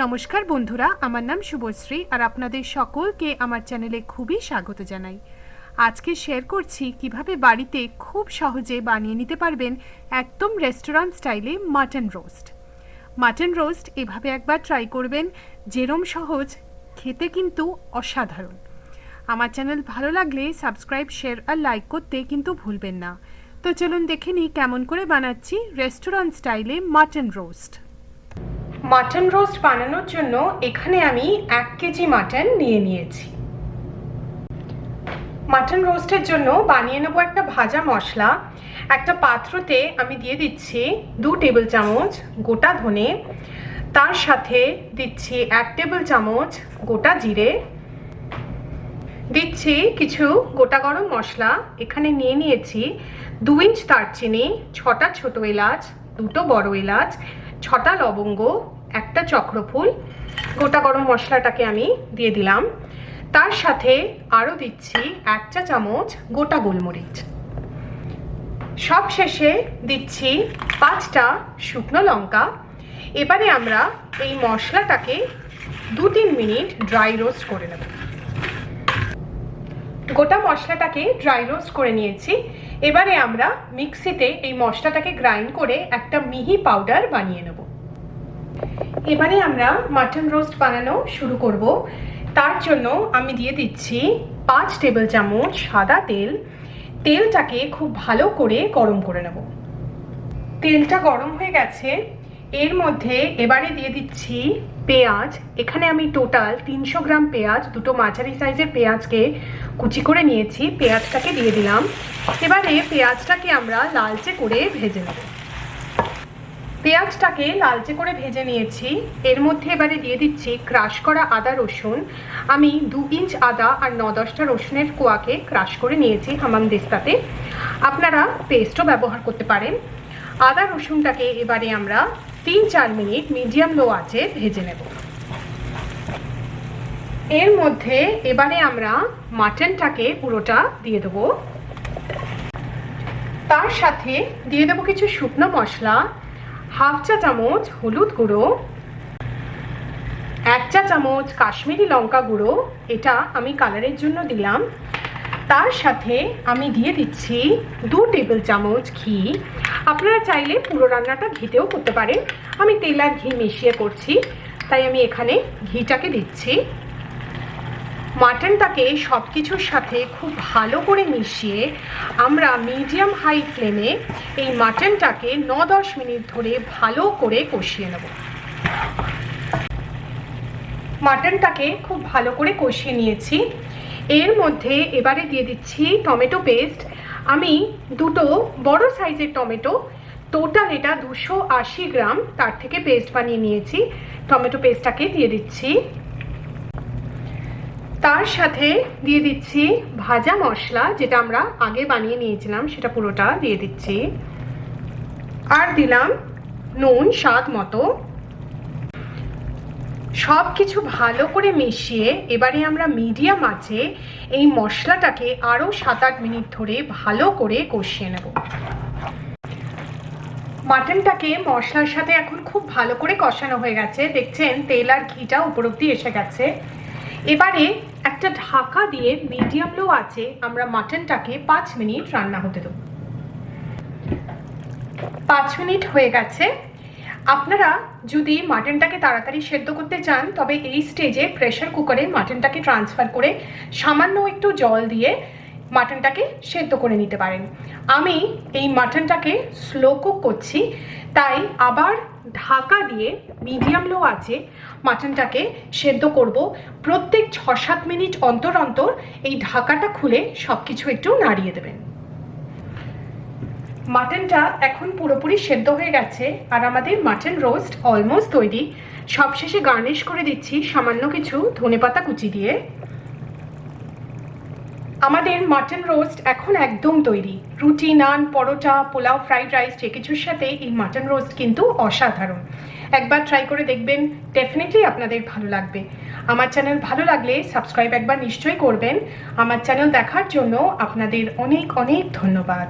নমস্কার বন্ধুরা, আমার নাম শুভশ্রী আর আপনাদের সকলকে আমার চ্যানেলে খুবই স্বাগত জানাই। আজকে শেয়ার করছি কিভাবে বাড়িতে খুব সহজে বানিয়ে নিতে পারবেন একদম রেস্টুরেন্ট স্টাইলে মাটন রোস্ট। মাটন রোস্ট এভাবে একবার ট্রাই করবেন, যেরম সহজ খেতে কিন্তু অসাধারণ। আমার চ্যানেল ভালো লাগলে সাবস্ক্রাইব, শেয়ার আর লাইক করতে কিন্তু ভুলবেন না। তো চলুন দেখে নিই কেমন করে বানাচ্ছি রেস্টুরেন্ট স্টাইলে মাটন রোস্ট। মাটন রোস্ট বানানোর জন্য এখানে আমি 1 কেজি মাটন নিয়ে নিয়েছি। মাটন রোস্টের জন্য বানিয়ে নেব একটা ভাজা মশলা। একটা পাত্রতে আমি দিয়ে দিচ্ছি 2 টেবিল চামচ গোটা ধনে, তার সাথে দিচ্ছি 1 টেবিল চামচ গোটা জিরে, দিচ্ছি কিছু গোটা গরম মশলা। এখানে নিয়ে নিয়েছি 2 ইঞ্চ দারচিনি, 6টা ছোট এলাচ, 2টো বড় এলাচ, 6টা লবঙ্গ, 1টা চক্রফুল। গোটা গরম মশলাটাকে আমি দিয়ে দিলাম। তার সাথে আরও দিচ্ছি 1 চা চামচ গোটা গোলমরিচ। সব শেষে দিচ্ছি 5টা শুকনো লঙ্কা। এবারে আমরা এই মশলাটাকে 2-3 মিনিট ড্রাই রোস্ট করে নেব। গোটা মশলাটাকে ড্রাই রোস্ট করে নিয়েছি। এবারে আমরা মিক্সিতে এই মশলাটাকে গ্রাইন্ড করে একটা মিহি পাউডার বানিয়ে নেব। এবারে আমরা মাটন রোস্ট বানানো শুরু করব। তার জন্য আমি দিয়ে দিচ্ছি 5 টেবিল চামচ সাদা তেল। তেলটাকে খুব ভালো করে গরম করে নেব। তেলটা গরম হয়ে গেছে, এর মধ্যে এবারে দিয়ে দিচ্ছি পেঁয়াজ। এখানে আমি টোটাল 300 গ্রাম পেঁয়াজ, 2টো মাঝারি সাইজের পেঁয়াজকে কুচি করে নিয়েছি। পেঁয়াজটাকে দিয়ে দিলাম। এবারে পেঁয়াজটাকে আমরা লালচে করে ভেজে নেব। পেঁয়াজটাকে লালচে করে ভেজে নিয়েছি। এর মধ্যে এবারে দিয়ে দিচ্ছি ক্রাশ করা আদা রসুন। আমি 2 ইঞ্চ আদা আর 9-10টা রসুনের কোয়াকে ক্রাশ করে নিয়েছি হামামদিস্তাতে। আপনারা পেস্টও ব্যবহার করতে পারেন। আদা রসুনটাকে এবারে আমরা 3-4 মিনিট মিডিয়াম লো আঁচে ভেজে নেব। এর মধ্যে এবারে আমরা মাটনটাকে পুরোটা দিয়ে দেবো। তার সাথে দিয়ে দেবো কিছু শুকনো মশলা, 1/2 চা চামচ হলুদ গুঁড়ো, 1 চা চামচ কাশ্মীরি লঙ্কা গুঁড়ো, এটা আমি কালারের জন্য দিলাম। তার সাথে আমি দিয়ে দিচ্ছি 2 টেবিল চামচ ঘি। আপনারা চাইলে পুরো রান্নাটা ঘিতেও করতে পারেন। আমি তেল আর ঘি মিশিয়ে করছি, তাই আমি এখানে ঘিটাকে দিচ্ছি। মাটনটাকে সব কিছুর সাথে খুব ভালো করে মিশিয়ে আমরা মিডিয়াম হাই ফ্লেমে এই মাটনটাকে 9-10 মিনিট ধরে ভালো করে কষিয়ে নেব। মাটনটাকে খুব ভালো করে কষিয়ে নিয়েছি। এর মধ্যে এবারে দিয়ে দিচ্ছি টমেটো পেস্ট। আমি 2টো বড় সাইজের টমেটো, টোটাল এটা 280 গ্রাম, তার থেকে পেস্ট বানিয়ে নিয়েছি। টমেটো পেস্টটাকে দিয়ে দিচ্ছি। তার সাথে দিয়ে দিচ্ছি ভাজা মশলা, যেটা আমরা আগে বানিয়ে নিয়েছিলাম, সেটা পুরোটা দিয়ে দিচ্ছি। আর দিলাম নুন স্বাদ মতো। সব কিছু ভালো করে মিশিয়ে এবারে আমরা মিডিয়াম আঁচে এই মশলাটাকে আরও 7-8 মিনিট ধরে ভালো করে কষিয়ে নেব। মাটনটাকে মশলার সাথে এখন খুব ভালো করে কষানো হয়ে গেছে। দেখছেন তেল আর ঘিটা উপর অব্দি এসে গেছে। এবারে একটা ঢাকা দিয়ে মিডিয়াম লো আঁচে আমরা মাটনটাকে 5 মিনিট রান্না হতে দেব। 5 মিনিট হয়ে গেছে। আপনারা যদি মাটনটাকে তাড়াতাড়ি সেদ্ধ করতে চান, তবে এই স্টেজে প্রেসার কুকারে মাটনটাকে ট্রান্সফার করে সামান্য একটু জল দিয়ে মাটনটাকে সেদ্ধ করে নিতে পারেন। আমি এই মাটনটাকে স্লো কুক করছি, তাই আবার ঢাকা দিয়ে মিডিয়াম লো আঁচে মাটনটাকে সেদ্ধ করব। প্রত্যেক 6-7 মিনিট অন্তর অন্তর এই ঢাকাটা খুলে সব কিছু একটু নাড়িয়ে দেবেন। মাটনটা এখন পুরোপুরি সেদ্ধ হয়ে গেছে আর আমাদের মাটন রোস্ট অলমোস্ট তৈরি। সবশেষে গার্নিশ করে দিচ্ছি সামান্য কিছু ধনেপাতা কুচি দিয়ে। আমাদের মাটন রোস্ট এখন একদম তৈরি। রুটি, নান, পরোটা, পোলাও, ফ্রাইড রাইস যে কিছুর সাথে এই মাটন রোস্ট কিন্তু অসাধারণ। একবার ট্রাই করে দেখবেন, ডেফিনেটলি আপনাদের ভালো লাগবে। আমার চ্যানেল ভালো লাগলে সাবস্ক্রাইব একবার নিশ্চয়ই করবেন। আমার চ্যানেল দেখার জন্য আপনাদের অনেক অনেক ধন্যবাদ।